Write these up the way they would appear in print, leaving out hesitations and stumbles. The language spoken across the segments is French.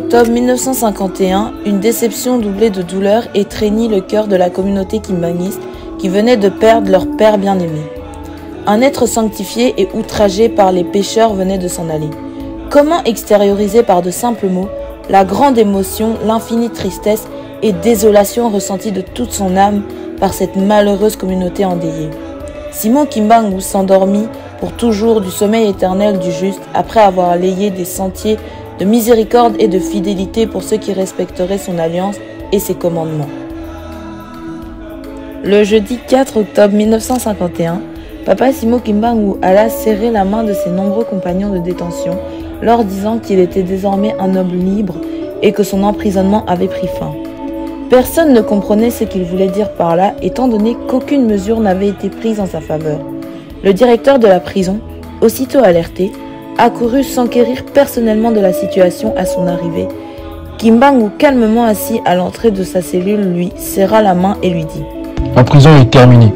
octobre 1951, une déception doublée de douleur étreignit le cœur de la communauté kimbanguiste qui venait de perdre leur père bien-aimé. Un être sanctifié et outragé par les pécheurs venait de s'en aller. Comment extérioriser par de simples mots la grande émotion, l'infinie tristesse et désolation ressentie de toute son âme par cette malheureuse communauté endeuillée? Simon Kimbangu s'endormit pour toujours du sommeil éternel du juste après avoir layé des sentiers de miséricorde et de fidélité pour ceux qui respecteraient son alliance et ses commandements. Le jeudi 4 octobre 1951, Papa Simon Kimbangu alla serrer la main de ses nombreux compagnons de détention, leur disant qu'il était désormais un homme libre et que son emprisonnement avait pris fin. Personne ne comprenait ce qu'il voulait dire par là, étant donné qu'aucune mesure n'avait été prise en sa faveur. Le directeur de la prison, aussitôt alerté, accourut s'enquérir personnellement de la situation à son arrivée. Kimbangu, calmement assis à l'entrée de sa cellule, lui serra la main et lui dit « Ma prison est terminée.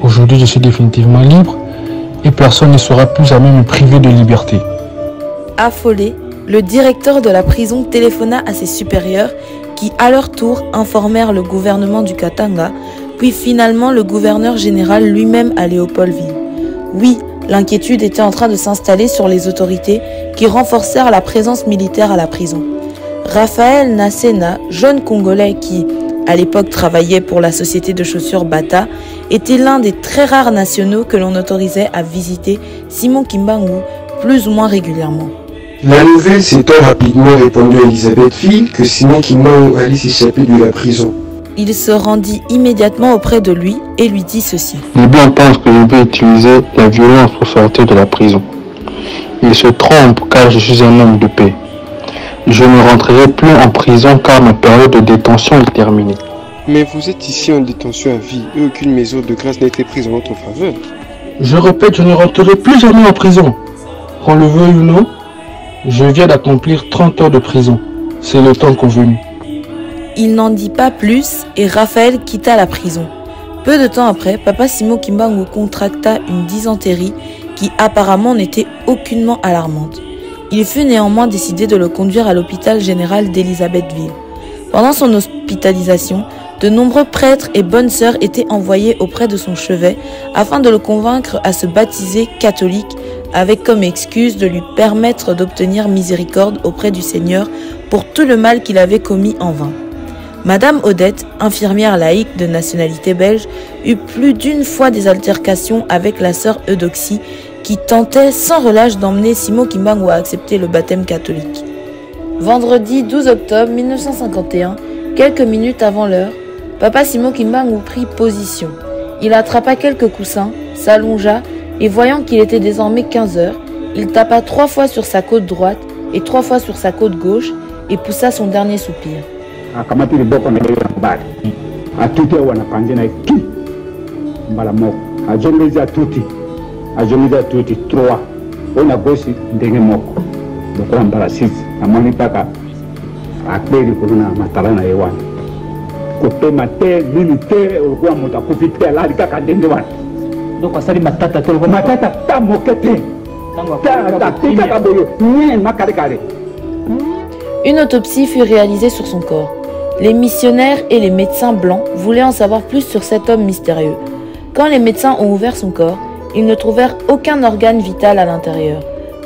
Aujourd'hui, je suis définitivement libre et personne ne sera plus à même me priver de liberté. » Affolé, le directeur de la prison téléphona à ses supérieurs qui, à leur tour, informèrent le gouvernement du Katanga, puis finalement le gouverneur général lui-même à Léopoldville. Oui, l'inquiétude était en train de s'installer sur les autorités qui renforcèrent la présence militaire à la prison. Raphaël Nasena, jeune Congolais qui, à l'époque, travaillait pour la société de chaussures Bata, était l'un des très rares nationaux que l'on autorisait à visiter Simon Kimbangu plus ou moins régulièrement. La nouvelle s'étant rapidement répandue à Elisabethville que Simon Kimbangu allait s'échapper de la prison. Il se rendit immédiatement auprès de lui et lui dit ceci. Les Blancs pensent que je vais utiliser la violence pour sortir de la prison. Ils se trompent car je suis un homme de paix. Je ne rentrerai plus en prison car ma période de détention est terminée. Mais vous êtes ici en détention à vie et aucune mesure de grâce n'a été prise en votre faveur. Je répète, je ne rentrerai plus jamais en prison. Qu'on le veuille ou non, je viens d'accomplir 30 heures de prison. C'est le temps convenu. Il n'en dit pas plus et Raphaël quitta la prison. Peu de temps après, Papa Simon Kimbangu contracta une dysenterie qui apparemment n'était aucunement alarmante. Il fut néanmoins décidé de le conduire à l'hôpital général d'Elisabethville. Pendant son hospitalisation, de nombreux prêtres et bonnes sœurs étaient envoyés auprès de son chevet afin de le convaincre à se baptiser catholique avec comme excuse de lui permettre d'obtenir miséricorde auprès du Seigneur pour tout le mal qu'il avait commis en vain. Madame Odette, infirmière laïque de nationalité belge, eut plus d'une fois des altercations avec la sœur Eudoxie qui tentait sans relâche d'emmener Simon Kimbangu à accepter le baptême catholique. Vendredi 12 octobre 1951, quelques minutes avant l'heure, Papa Simon Kimbangu prit position. Il attrapa quelques coussins, s'allongea et voyant qu'il était désormais 15 heures, il tapa 3 fois sur sa côte droite et 3 fois sur sa côte gauche et poussa son dernier soupir. Une autopsie fut réalisée sur son corps. Les missionnaires et les médecins blancs voulaient en savoir plus sur cet homme mystérieux. Quand les médecins ont ouvert son corps, ils ne trouvèrent aucun organe vital à l'intérieur.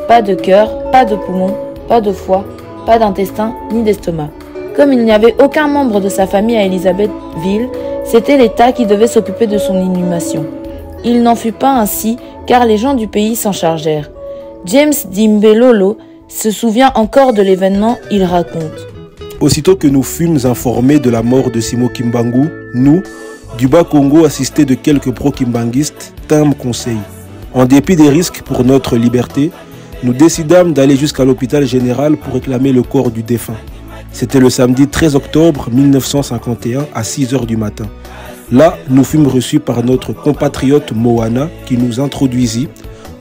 Pas de cœur, pas de poumon, pas de foie, pas d'intestin ni d'estomac. Comme il n'y avait aucun membre de sa famille à Elisabethville, c'était l'État qui devait s'occuper de son inhumation. Il n'en fut pas ainsi car les gens du pays s'en chargèrent. James Dimbelolo se souvient encore de l'événement, il raconte. Aussitôt que nous fûmes informés de la mort de Simon Kimbangu, nous, du Bas-Congo assistés de quelques pro-kimbanguistes, tînmes conseil. En dépit des risques pour notre liberté, nous décidâmes d'aller jusqu'à l'hôpital général pour réclamer le corps du défunt. C'était le samedi 13 octobre 1951 à 6 h du matin. Là, nous fûmes reçus par notre compatriote Moana qui nous introduisit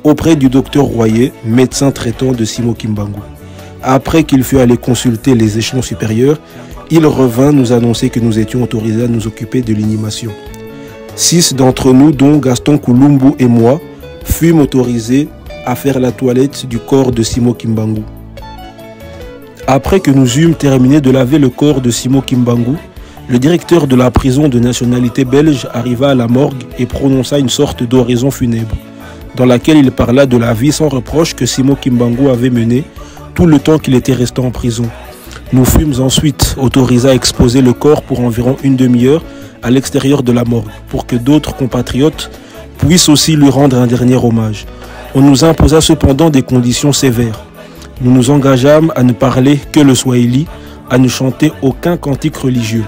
auprès du docteur Royer, médecin traitant de Simon Kimbangu. Après qu'il fut allé consulter les échelons supérieurs, il revint nous annoncer que nous étions autorisés à nous occuper de l'inhumation. 6 d'entre nous, dont Gaston Koulumbu et moi, fûmes autorisés à faire la toilette du corps de Simon Kimbangu. Après que nous eûmes terminé de laver le corps de Simo Kimbangu, le directeur de la prison de nationalité belge arriva à la morgue et prononça une sorte d'oraison funèbre, dans laquelle il parla de la vie sans reproche que Simo Kimbangu avait menée tout le temps qu'il était resté en prison. Nous fûmes ensuite autorisés à exposer le corps pour environ une demi-heure à l'extérieur de la morgue, pour que d'autres compatriotes puissent aussi lui rendre un dernier hommage. On nous imposa cependant des conditions sévères. Nous nous engageâmes à ne parler que le swahili, à ne chanter aucun cantique religieux.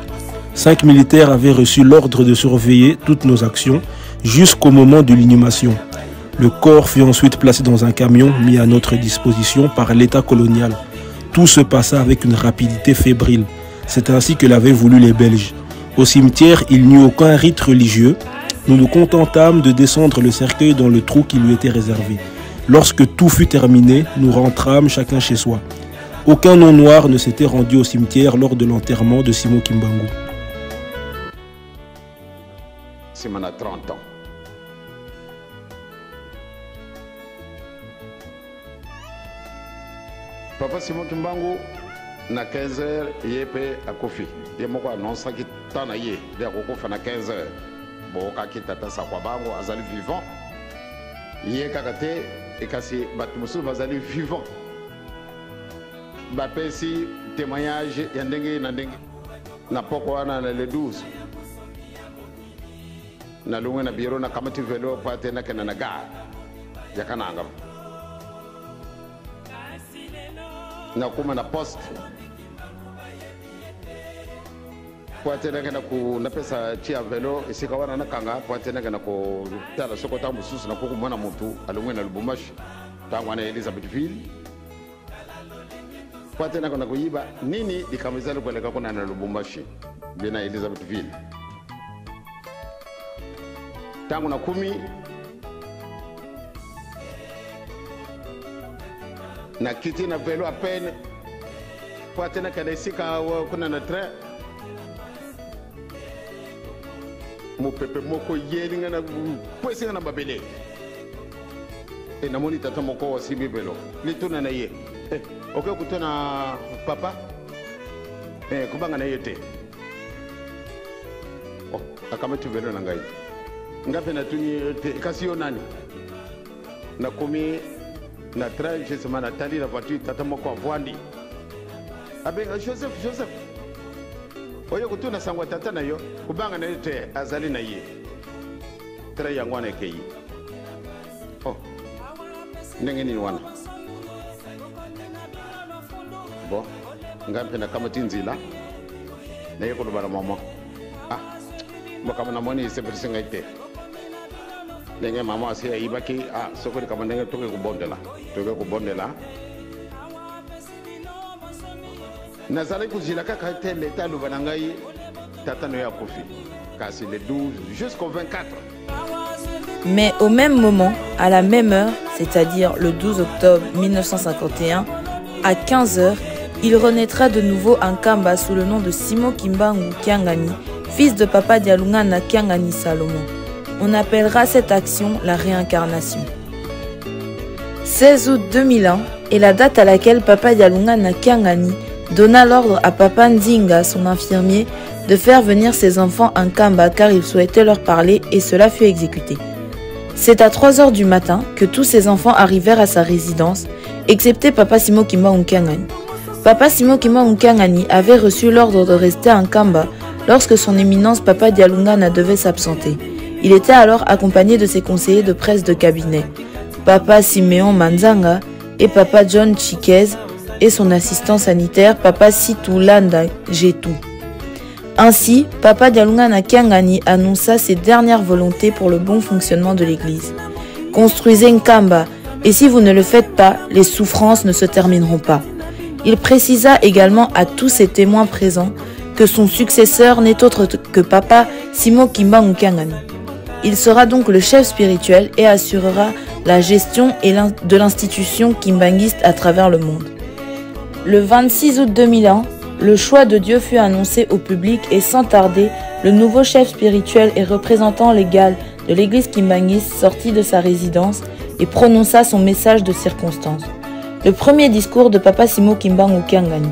5 militaires avaient reçu l'ordre de surveiller toutes nos actions jusqu'au moment de l'inhumation. Le corps fut ensuite placé dans un camion mis à notre disposition par l'État colonial. Tout se passa avec une rapidité fébrile. C'est ainsi que l'avaient voulu les Belges. Au cimetière, il n'y eut aucun rite religieux. Nous nous contentâmes de descendre le cercueil dans le trou qui lui était réservé. Lorsque tout fut terminé, nous rentrâmes chacun chez soi. Aucun nom noir ne s'était rendu au cimetière lors de l'enterrement de Simo Kimbangu. Simon a 30 ans. Papa Simo Kimbangu, na 15h, il est à Kofi. Il y a un annonce qui t'en a eu. Il y a un 15h. Bon, qui tata Sakwabango, Azali vivant. Il y a Kakate et Kassi Batumusu, Azali vivant. Bapé si témoignage, Yandengue, Nandengue. Na poko na le 12. Na lungu na biro na kamati velo pate na kena na gar. Yakana angam. Na kuma na post poate na kena ku na pesa chia velo isika wana na kanga poate na kena ku tala soko tambu susu na kuku mwana mutu alungwe na Lubumbashi tangu ana Elizabethville poate na kena kuiba nini dikamizalo kueleka kuna na Lubumbashi bina Elizabethville tangu na 10 na kiti na velo à peine pour tena kada sika kuna na train mo pepe moko yelinga na poesinga na babele e na moni tata moko wasibi velo lituna na ye okay kutona papa kubanga na yete oh akamati velo na ngai ngape na tuni kasi yo nani na komi na train je sema na tali la voiture tata moko avwandi abe Joseph oyo kutuna sangwa tata na yo kubanga na yote azali na ye train yangu ana kei oh ndenge ni wana bo ngampe na kama tinzila na yeko lo bala mama kama na moni se persinga ite ndenge mama asia ibaki sokori kama ndenge toke kubondela nazali kuzila kaka te leta lobana ngai tata no ya kofi kasi le 12 jusqu'au 24. Mais au même moment, à la même heure, c'est-à-dire le 12 octobre 1951, à 15h, il renaîtra de nouveau en Kamba sous le nom de Simo Kimbangu Kiangani, fils de Papa Dialungana Kiangani Salomon. On appellera cette action la réincarnation. 16 août 2001 est la date à laquelle Papa Dialungana Kiangani donna l'ordre à Papa Nzinga, son infirmier, de faire venir ses enfants en Kamba car il souhaitait leur parler et cela fut exécuté. C'est à 3h du matin que tous ses enfants arrivèrent à sa résidence, excepté Papa Simo Kimbangu Kiangani. Papa Simo Kimbangu Kiangani avait reçu l'ordre de rester en Kamba lorsque son éminence Papa Dialungana devait s'absenter. Il était alors accompagné de ses conseillers de presse de cabinet, Papa Siméon Manzanga et Papa John Chiquez et son assistant sanitaire Papa Situlanda Jetou. Ainsi, Papa Dialungana Kiangani annonça ses dernières volontés pour le bon fonctionnement de l'église. Construisez Nkamba, et si vous ne le faites pas, les souffrances ne se termineront pas. Il précisa également à tous ses témoins présents que son successeur n'est autre que Papa Simo Kimbangu Kiangani. Il sera donc le chef spirituel et assurera la gestion de l'institution kimbanguiste à travers le monde. Le 26 août 2001, le choix de Dieu fut annoncé au public et sans tarder, le nouveau chef spirituel et représentant légal de l'église kimbanguiste sortit de sa résidence et prononça son message de circonstance. le premier discours de Papa Simon Kimbangu Kiangani.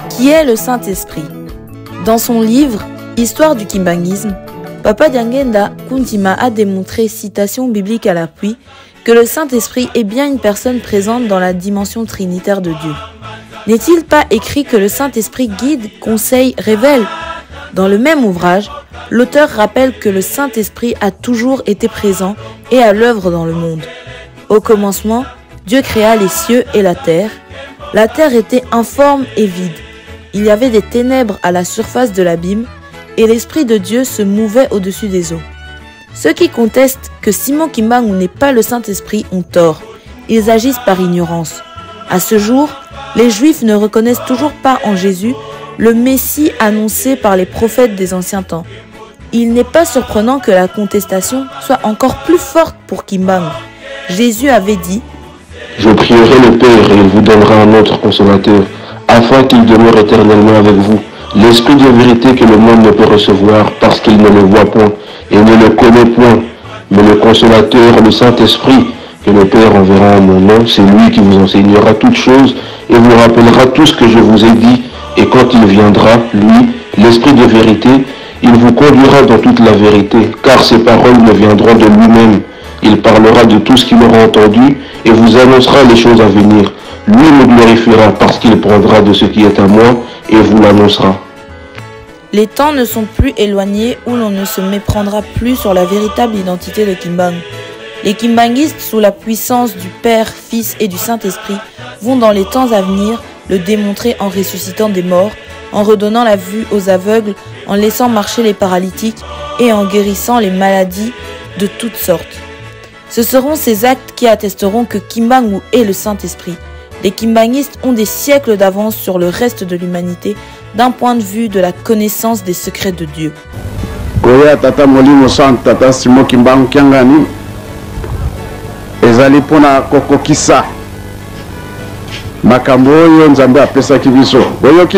Qui est le Saint-Esprit? Dans son livre « Histoire du Kimbanguisme », Papa Diangenda Kuntima a démontré, citation biblique à l'appui, que le Saint-Esprit est bien une personne présente dans la dimension trinitaire de Dieu. N'est-il pas écrit que le Saint-Esprit guide, conseille, révèle? Dans le même ouvrage, l'auteur rappelle que le Saint-Esprit a toujours été présent et à l'œuvre dans le monde. Au commencement, Dieu créa les cieux et la terre. La terre était informe et vide. Il y avait des ténèbres à la surface de l'abîme et l'Esprit de Dieu se mouvait au-dessus des eaux. Ceux qui contestent que Simon Kimbangu n'est pas le Saint-Esprit ont tort. Ils agissent par ignorance. À ce jour, les Juifs ne reconnaissent toujours pas en Jésus le Messie annoncé par les prophètes des anciens temps. Il n'est pas surprenant que la contestation soit encore plus forte pour Kimbangu. Jésus avait dit « Je prierai le Père et il vous donnera un autre consolateur, afin qu'il demeure éternellement avec vous. L'Esprit de vérité que le monde ne peut recevoir parce qu'il ne le voit point et ne le connaît point. Mais le consolateur, le Saint-Esprit, que le Père enverra en mon nom, c'est lui qui vous enseignera toutes choses et vous rappellera tout ce que je vous ai dit. Et quand il viendra, lui, l'Esprit de vérité, il vous conduira dans toute la vérité, car ses paroles ne viendront de lui-même. Il parlera de tout ce qu'il aura entendu et vous annoncera les choses à venir. Lui me glorifiera parce qu'il prendra de ce qui est à moi et vous l'annoncera. » Les temps ne sont plus éloignés où l'on ne se méprendra plus sur la véritable identité de Kimbangu. Les Kimbanguistes, sous la puissance du Père, Fils et du Saint-Esprit, vont dans les temps à venir le démontrer en ressuscitant des morts, en redonnant la vue aux aveugles, en laissant marcher les paralytiques et en guérissant les maladies de toutes sortes. Ce seront ces actes qui attesteront que Kimbangu est le Saint-Esprit. Les Kimbanguistes ont des siècles d'avance sur le reste de l'humanité d'un point de vue de la connaissance des secrets de Dieu. Koya tata molimo sant tata Simon Kimbangu Kiangani ezali pona kokokisa makambo oyo nzambe apesaki biso boyoki